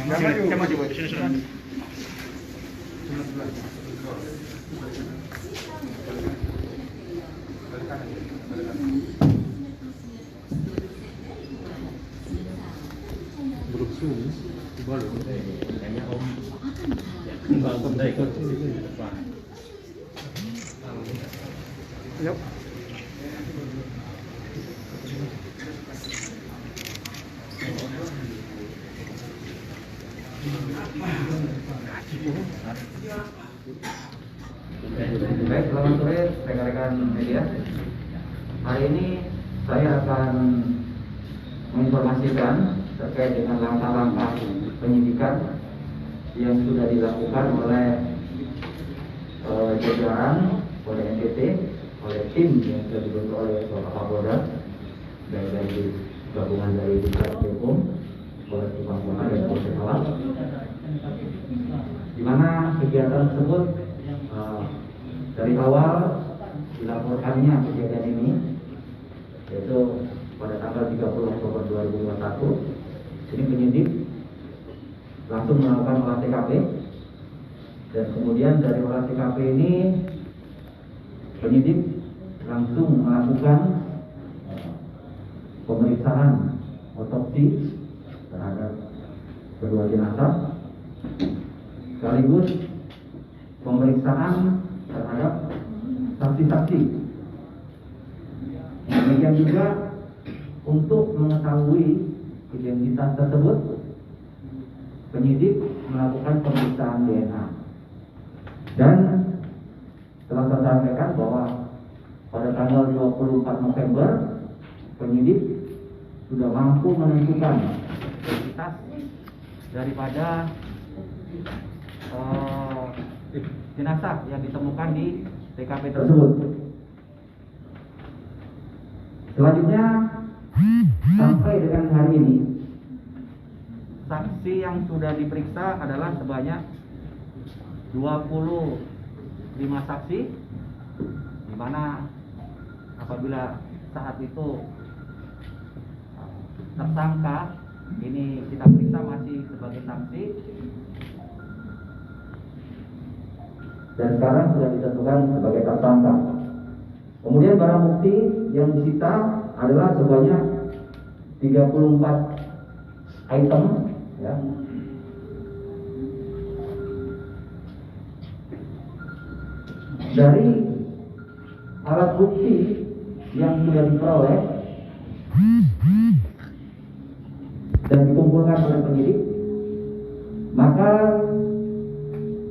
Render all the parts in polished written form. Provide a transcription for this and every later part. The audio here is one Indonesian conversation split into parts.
Saya maju di sini. Yuk. Baik, selamat sore rekan-rekan media. Hari ini saya akan menginformasikan terkait dengan langkah-langkah penyidikan yang sudah dilakukan oleh jajaran oleh NTT, oleh tim yang sudah dibentuk oleh Bapak Kapolda dari gabungan dari Ditkrimum, Polres Subang Kota dan Polres Malang, di mana kegiatan tersebut dari awal dilaporkannya kejadian ini, yaitu pada tanggal 30 Oktober 2021, ini penyidik langsung melakukan olah TKP, dan kemudian dari olah TKP ini penyidik langsung melakukan pemeriksaan otopsi terhadap kedua jenazah, sekaligus pemeriksaan terhadap saksi-saksi. Demikian juga untuk mengetahui identitas tersebut, penyidik melakukan pemeriksaan DNA. Dan telah saya sampaikan bahwa pada tanggal 24 November penyidik sudah mampu menentukan identitas daripada jenazah yang ditemukan di TKP tersebut. Selanjutnya, sampai dengan hari ini, saksi yang sudah diperiksa adalah sebanyak 25 saksi, di mana apabila saat itu tersangka ini kita periksa masih sebagai saksi, dan sekarang sudah ditentukan sebagai tersangka. Kemudian barang bukti yang disita adalah sebanyak 34 item, ya. Dari alat bukti yang sudah diperoleh dan dikumpulkan oleh penyidik, maka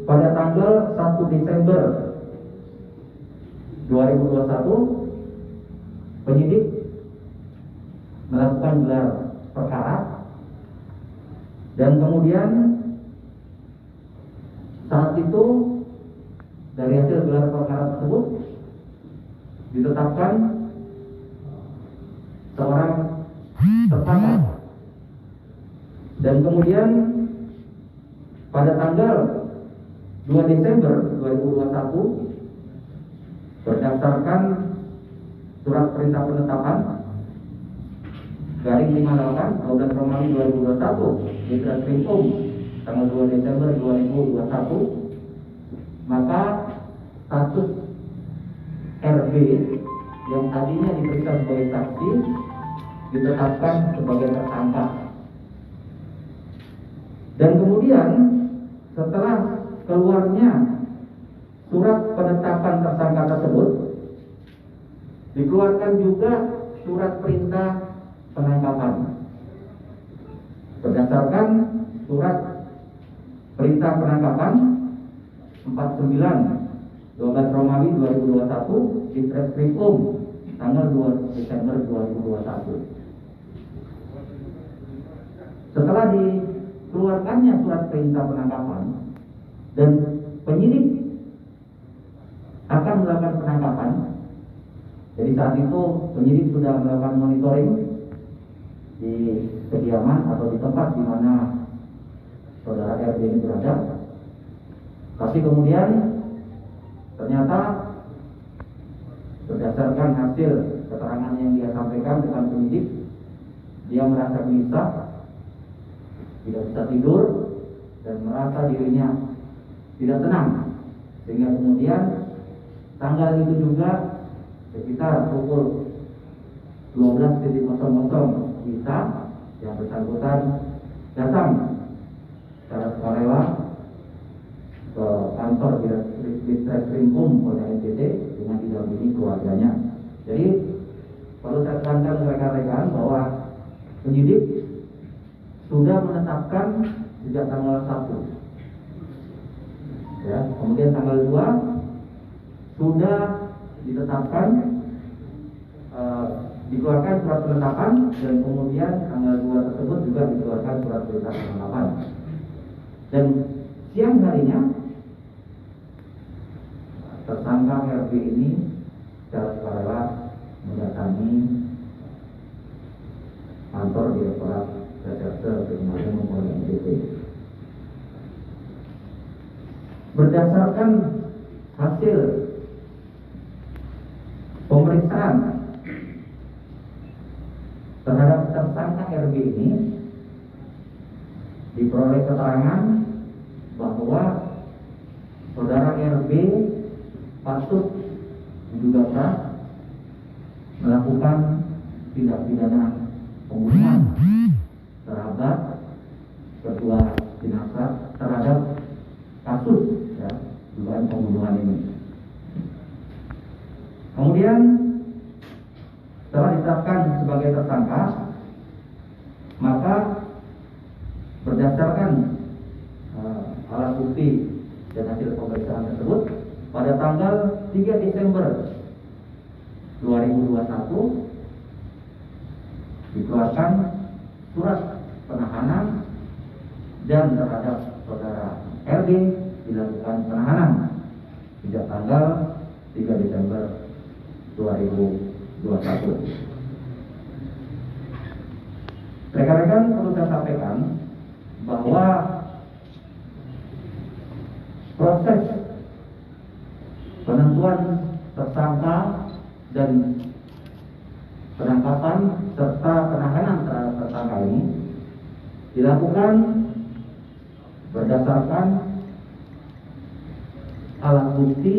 pada tanggal 1 Desember 2021 penyidik melakukan gelar perkara, dan kemudian saat itu dari hasil gelar perkara tersebut ditetapkan seorang tersangka, dan kemudian pada tanggal 2 Desember 2021 berdasarkan surat perintah penetapan garing 58 12 Romawi 2021 Ditkrimum tanggal 2 Desember 2021, maka status RB yang tadinya diperiksa sebagai saksi ditetapkan sebagai tersangka. Dan kemudian setelah keluarnya surat penetapan tersangka tersebut, dikeluarkan juga surat perintah penangkapan. Berdasarkan surat perintah penangkapan 49 12 Romawi 2021 Ditkrimum tanggal 2 Desember 2021. Setelah dikeluarkannya surat perintah penangkapan dan penyidik akan melakukan penangkapan, jadi saat itu penyidik sudah melakukan monitoring di kediaman atau di tempat di mana saudara RB ini berada. Tapi kemudian ternyata berdasarkan hasil keterangan yang dia sampaikan dengan penyidik, dia merasa gelisah, tidak bisa tidur, dan merasa dirinya tidak tenang. Sehingga kemudian tanggal itu juga sekitar pukul 12.00 WITA yang bersangkutan datang secara sukarela ke kantor Ditreskrimum Polda NTT dengan didampingi keluarganya. Jadi perlu saya tekankan rekan-rekan bahwa penyidik sudah menetapkan sejak tanggal 1. Ya, kemudian tanggal 2 sudah ditetapkan, dikeluarkan surat penetapan, dan kemudian tanggal 2 tersebut juga dikeluarkan surat perintah penangkapan. Dan siang harinya tersangka RB ini secara sukarela mendatangi kantor Direktorat Reserse Kriminal Umum Polda NTT. Berdasarkan hasil pemeriksaan terhadap tersangka RB ini, diperoleh keterangan bahwa saudara RB patut diduga keras melakukan tindak pidana pembunuhan terhadap kedua jenazah terhadap kasus dugaan pembunuhan ini. Kemudian setelah ditetapkan sebagai tersangka, maka berdasarkan alat bukti dan hasil pemeriksaan tersebut, pada tanggal 3 Desember 2021 dikeluarkan surat penahanan dan terhadap saudara RB dilakukan penahanan sejak tanggal 3 Desember 2021. Rekan-rekan, perlu saya sampaikan bahwa proses penentuan tersangka dan penangkapan serta penahanan terhadap tersangka ini dilakukan berdasarkan alat bukti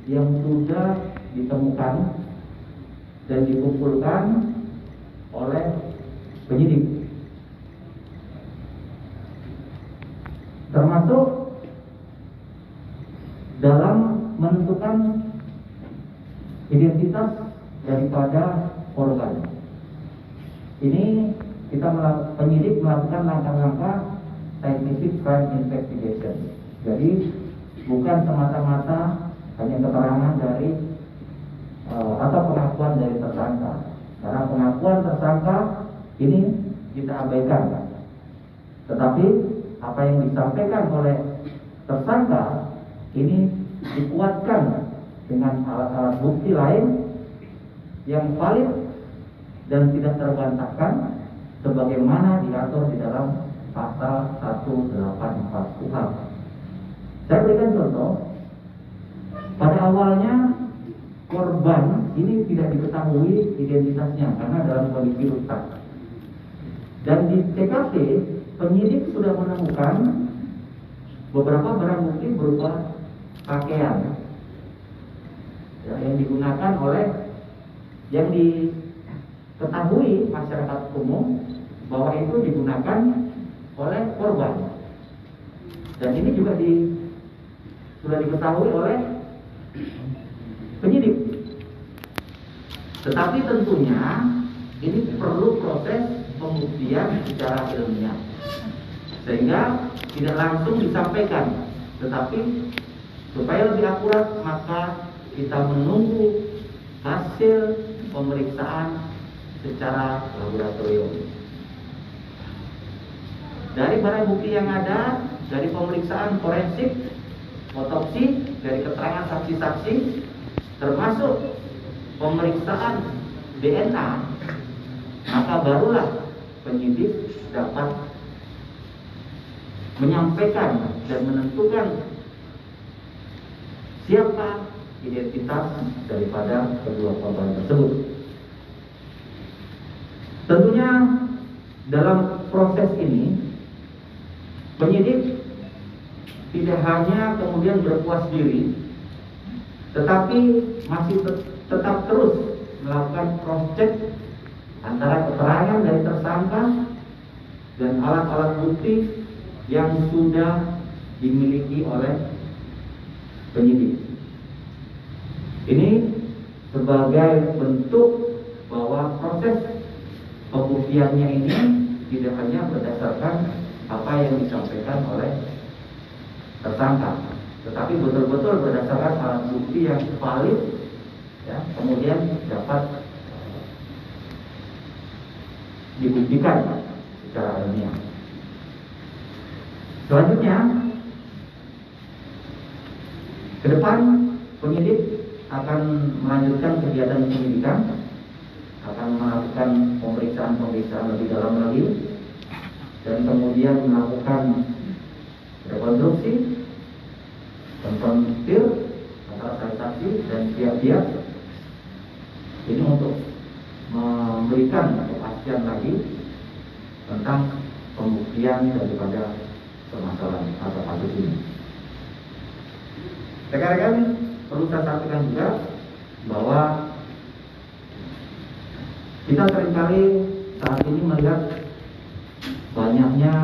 yang sudah ditemukan dan dikumpulkan oleh penyidik, termasuk dalam menentukan identitas daripada korban. Ini penyidik melakukan langkah-langkah scientific crime investigation. Jadi bukan semata-mata hanya keterangan dari atau pengakuan dari tersangka. Karena pengakuan tersangka ini kita abaikan. Tetapi apa yang disampaikan oleh tersangka ini dikuatkan dengan alat-alat bukti lain yang valid dan tidak terbantahkan sebagaimana diatur di dalam pasal 184 KUHP. Saya berikan contoh. Pada awalnya korban ini tidak diketahui identitasnya karena dalam kondisi rusak. Dan di TKP penyidik sudah menemukan beberapa barang bukti berupa pakaian yang digunakan oleh, yang diketahui masyarakat umum bahwa itu digunakan oleh korban. Dan ini juga sudah diketahui oleh penyidik. Tetapi tentunya ini perlu proses pembuktian secara ilmiah, sehingga tidak langsung disampaikan. Tetapi supaya lebih akurat, maka kita menunggu hasil pemeriksaan secara laboratorium. Dari barang bukti yang ada, dari pemeriksaan forensik, otopsi, dari keterangan saksi-saksi, termasuk pemeriksaan DNA, maka barulah penyidik dapat menyampaikan dan menentukan siapa identitas daripada kedua korban tersebut. Tentunya dalam proses ini penyidik tidak hanya kemudian berpuas diri, tetapi masih tetap terus melakukan cross check antara keterangan dari tersangka dan alat-alat bukti yang sudah dimiliki oleh penyidik. Ini sebagai bentuk bahwa proses pembuktiannya ini tidak hanya berdasarkan apa yang disampaikan oleh tersangka, tetapi betul-betul berdasarkan alat bukti yang valid, ya, kemudian dapat dibuktikan secara ilmiah. Selanjutnya, ke depan penyidik akan melanjutkan kegiatan penyidikan, akan melakukan pemeriksaan lebih dalam lagi, dan kemudian melakukan rekonstruksi, konfrontir antara saksi dan pihak-pihak ini untuk memberikan kepastian lagi tentang pembuktian daripada permasalahan atau kasus ini. Rekan-rekan, perlu saya sampaikan juga bahwa kita seringkali saat ini melihat banyaknya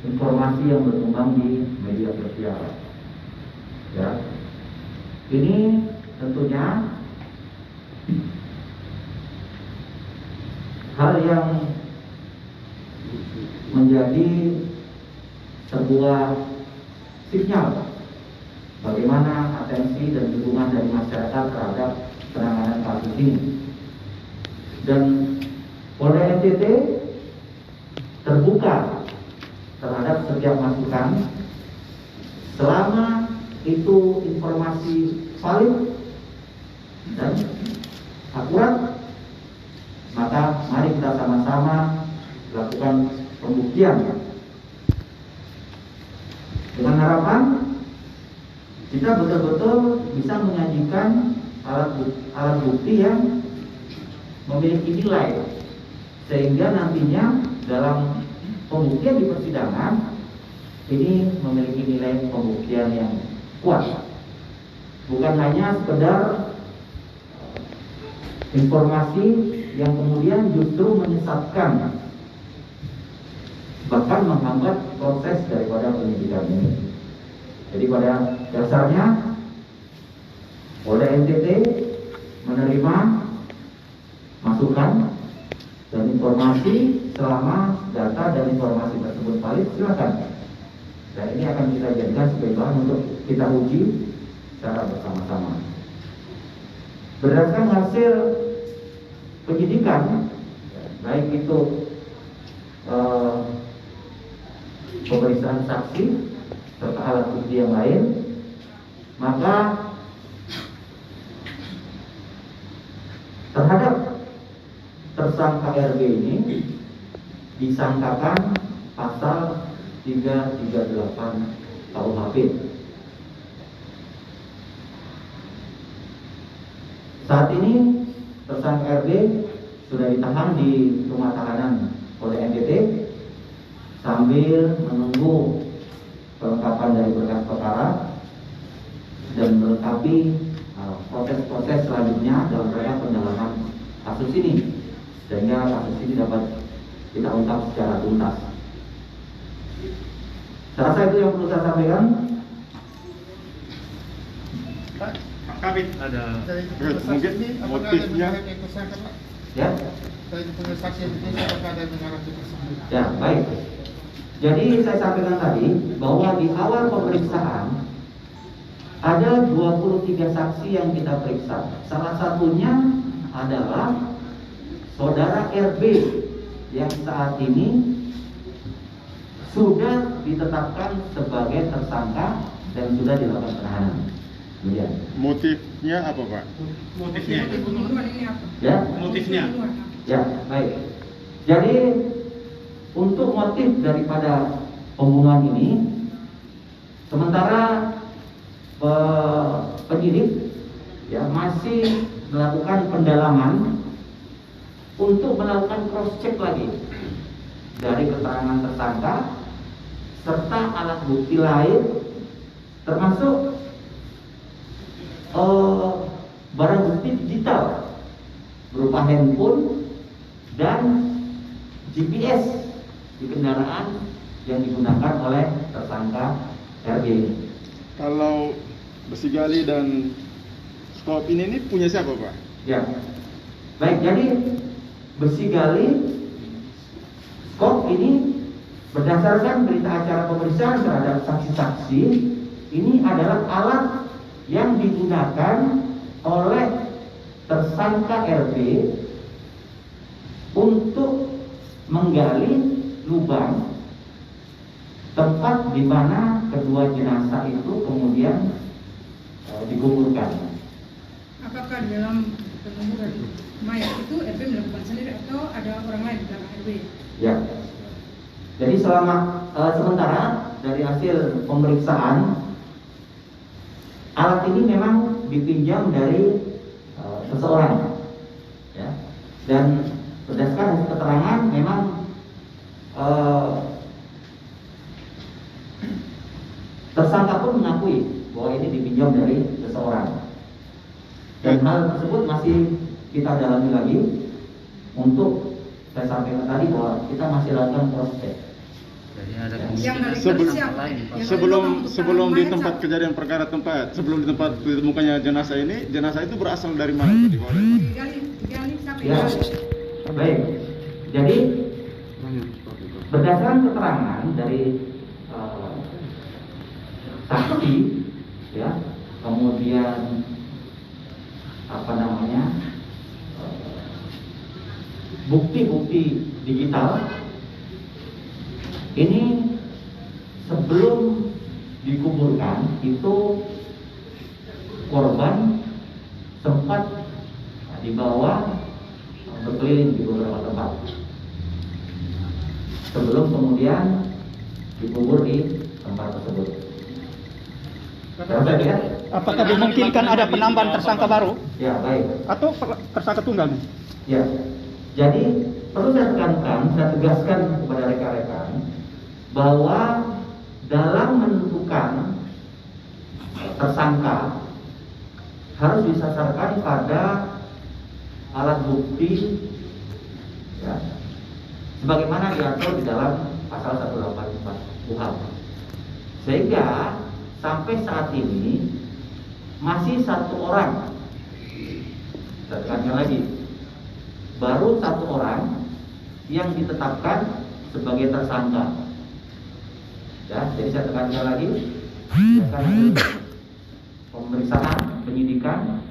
informasi yang berkembang di media sosial. Ya, ini tentunya hal yang menjadi sebuah sinyal bagaimana atensi dan dukungan dari masyarakat terhadap penanganan kasus ini. Dan Polda NTT terbuka terhadap setiap masukan selama itu informasi valid dan akurat, maka mari kita sama-sama lakukan pembuktian dengan harapan kita betul-betul bisa menyajikan alat bukti yang memiliki nilai, sehingga nantinya dalam pembuktian di persidangan ini memiliki nilai pembuktian yang kuat, bukan hanya sekedar informasi yang kemudian justru menyesatkan, bahkan menghambat proses daripada penyidikan ini. Jadi pada dasarnya Polda NTT menerima masukan dan informasi selama data dan informasi tersebut valid, silakan. Dan ini akan kita jadikan sebagai bahan untuk kita uji secara bersama-sama. Berdasarkan hasil penyidikan, baik itu pemeriksaan saksi serta alat bukti yang lain, maka terhadap tersangka RB ini disangkakan pasal 338 KUHP. Saat ini tersangka RB sudah ditahan di rumah tahanan oleh NTT sambil menunggu kelengkapan dari berkas perkara dan melengkapi proses-proses selanjutnya dalam rangka pendalaman kasus ini, sehingga kasus ini dapat kita ungkap secara tuntas. Saya rasa itu yang perlu saya sampaikan. Pak Kabit, ada mungkin motifnya Ya. dari saksi yang diperiksa apakah ada mengarah ke tersebut? Ya, baik. Jadi saya sampaikan tadi bahwa di awal pemeriksaan ada 23 saksi yang kita periksa. Salah satunya adalah saudara RB yang saat ini sudah ditetapkan sebagai tersangka dan sudah dilakukan penahanan. Kemudian Motifnya apa, Pak? Motifnya? Pembunuhan ini apa? ya, Motifnya? ya baik. Jadi untuk motif daripada pembunuhan ini, sementara penyidik ya masih melakukan pendalaman untuk melakukan cross check lagi dari keterangan tersangka serta alat bukti lain, termasuk barang bukti digital berupa handphone dan GPS di kendaraan yang digunakan oleh tersangka RB ini. Kalau besi gali dan skop ini punya siapa, Pak? Ya, baik. Jadi besi gali, skop ini berdasarkan berita acara pemeriksaan terhadap saksi-saksi, ini adalah alat yang digunakan oleh tersangka RB untuk menggali lubang tempat di mana kedua jenazah itu kemudian dikuburkan. Apakah dalam penguburan mayat itu RB melakukan sendiri atau ada orang lain di belakang RB? Ya. Jadi sementara dari hasil pemeriksaan, alat ini memang dipinjam dari seseorang, ya. Dan berdasarkan keterangan memang tersangka pun mengakui bahwa ini dipinjam dari seseorang. Dan hal tersebut masih kita dalami lagi untuk, saya sampaikan tadi bahwa kita masih lakukan proses. Yang dari Sebelum di tempat kejadian perkara sebelum di tempat ditemukannya jenazah itu berasal dari mana? digali sampai Ya, baik. Jadi berdasarkan keterangan dari saksi, ya, kemudian bukti-bukti digital ini sebelum dikuburkan itu korban sempat dibawa berkeliling di beberapa tempat sebelum kemudian dikubur di tempat tersebut. Apakah dimungkinkan ada penambahan tersangka baru? Ya, baik. Atau tersangka tunggal? Ya, jadi perlu saya tekankan, saya tegaskan kepada rekan-rekan bahwa dalam menentukan tersangka harus disasarkan pada alat bukti, ya, sebagaimana diatur di dalam pasal 184 KUHP. Sehingga sampai saat ini masih satu orang, saya tekankan lagi, baru satu orang yang ditetapkan sebagai tersangka. Ya, jadi saya tekankan lagi, karena pemeriksaan penyidikan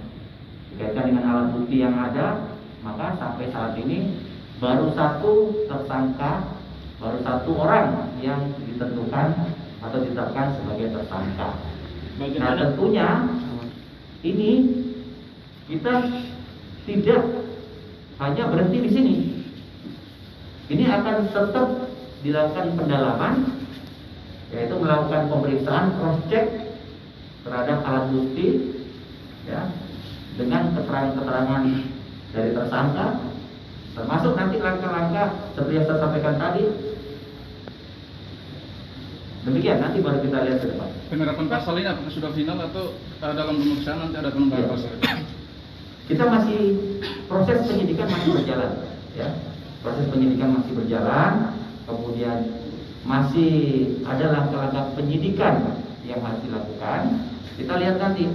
berkaitan dengan alat bukti yang ada, maka sampai saat ini baru satu tersangka, baru satu orang yang ditentukan atau ditetapkan sebagai tersangka. Nah, tentunya ini kita tidak hanya berhenti di sini. Ini akan tetap dilakukan pendalaman, yaitu melakukan pemeriksaan cross check terhadap alat bukti, ya, dengan keterangan-keterangan dari tersangka, termasuk nanti langkah-langkah seperti yang saya sampaikan tadi. Demikian, nanti baru kita lihat ke depan. Penerapan pasal ini apakah sudah final atau dalam pemeriksaan nanti ada penambahan pasal? Kita masih, proses penyidikan masih berjalan, ya. Proses penyidikan masih berjalan, kemudian masih ada langkah-langkah penyidikan yang harus dilakukan. Kita lihat nanti.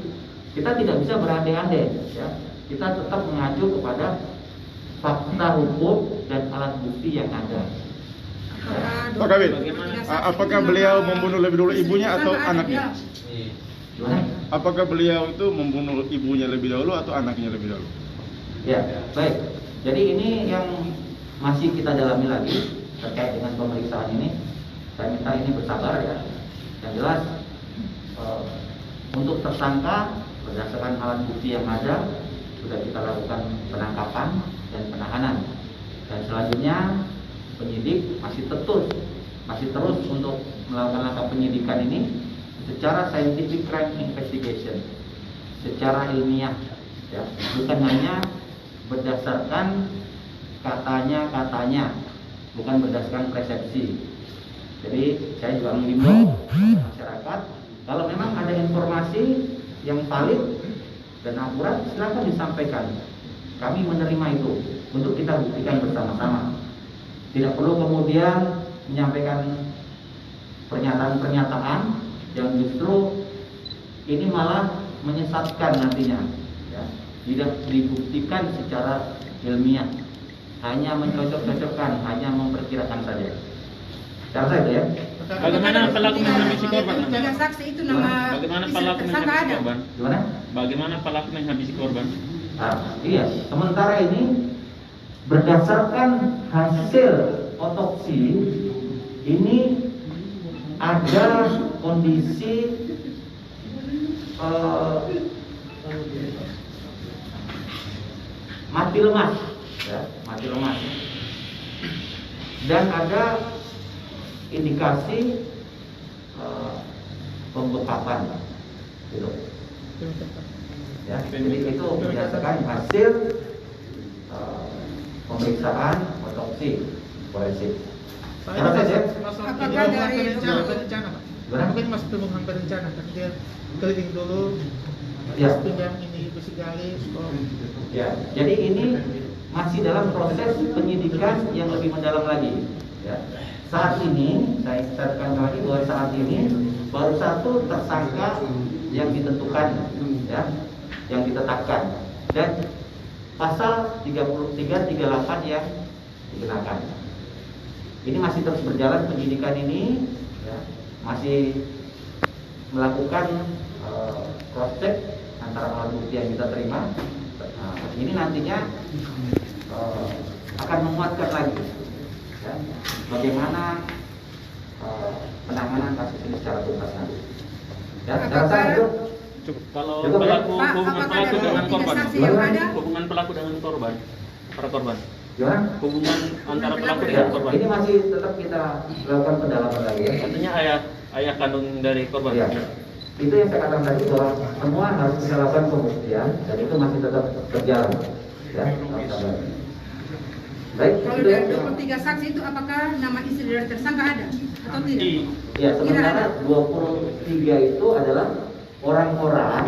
Kita tidak bisa berandai-andai, ya. Kita tetap mengacu kepada fakta hukum dan alat bukti yang ada. Pak Kabit, apakah beliau membunuh lebih dulu ibunya atau anaknya? Gimana? Apakah beliau itu membunuh ibunya lebih dahulu atau anaknya lebih dahulu? Ya, baik. Jadi ini yang masih kita dalami lagi terkait dengan pemeriksaan ini. Saya minta ini bersabar ya. Yang jelas untuk tersangka berdasarkan alat bukti yang ada sudah kita lakukan penangkapan dan penahanan. Dan selanjutnya penyidik masih terus untuk melakukan langkah penyidikan ini secara scientific crime investigation, secara ilmiah, ya, bukan hanya berdasarkan katanya, bukan berdasarkan persepsi. Jadi saya juga mengimbau masyarakat, kalau memang ada informasi yang valid dan akurat, silakan disampaikan. Kami menerima itu untuk kita buktikan bersama-sama. Tidak perlu kemudian menyampaikan pernyataan-pernyataan yang justru ini malah menyesatkan nantinya, ya. Tidak dibuktikan secara ilmiah, hanya mencocok-cocokkan, hanya memperkirakan saja. Cara itu ya. Bagaimana pelaku menghabisi korban? Tiga saksi itu nama Bagaimana istri pelaku tersangka menghabisi ada. korban? Gimana? Bagaimana pelaku menghabisi korban? Iya. Sementara ini berdasarkan hasil otopsi ini ada kondisi mati lemas, ya, mati lemas, dan ada indikasi pembekakan, gitu. Ya, jadi itu berdasarkan hasil pemeriksaan otopsi forensik. Karena saja, Apakah dari berencana, Pak? Gimana? Mungkin masih pembunuhan berencana, kan dia keliling dulu, Ya. pinjam ini besi gali, Ya, jadi ini masih dalam proses penyidikan yang lebih mendalam lagi. Ya. Saat ini saya tekankan lagi bahwa saat ini baru satu tersangka yang ditentukan, ya, yang ditetapkan, dan pasal 3338 yang dikenakan. Ini masih terus berjalan penyidikan ini, ya, masih melakukan cross check antara alat bukti yang kita terima. Nah, ini nantinya akan menguatkan lagi, ya, bagaimana penanganan kasus ini secara tuntas nanti. Ya, saya rasa itu Kalau Cukup, ya? pelaku Pak, hubungan apakah pelaku dari dengan tiga korban, saksi yang ada? hubungan pelaku dengan korban, para korban, gimana? hubungan antara pelaku Ya, dengan korban. ini masih tetap kita lakukan pendalaman lagi, ya. Artinya ayah kandung dari korban. Ya. Itu yang saya katakan tadi bahwa semua harus kita lakukan pembuktian dan itu masih tetap berjalan. Ya, harus sabar. Baik, Kalau itu ya. dari 23 saksi itu apakah nama istri dari tersangka ada atau tidak? Ya, sementara 23 itu adalah orang-orang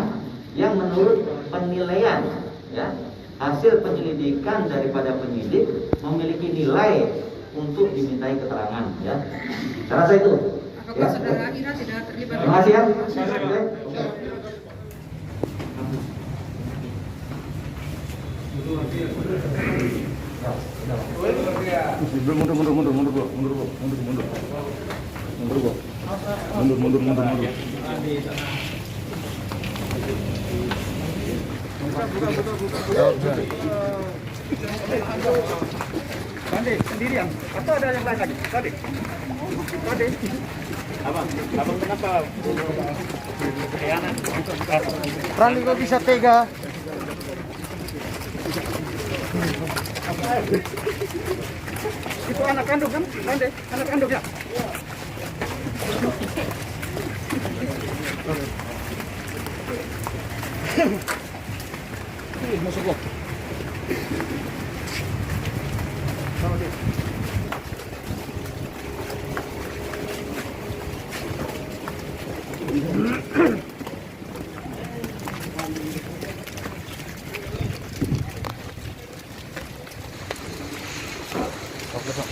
yang menurut penilaian, ya, hasil penyelidikan daripada penyidik memiliki nilai untuk dimintai keterangan, ya. Saya rasa itu. Apakah saudara Ira tidak terlibat? Terima kasih ya. Mundur. Tadi sendirian atau ada yang lain lagi? Tadi. Abang kenapa? Rani kok bisa tega? Itu anak kandung kan? Rani, anak kandung ya? Masuk kok. Oke, Pak.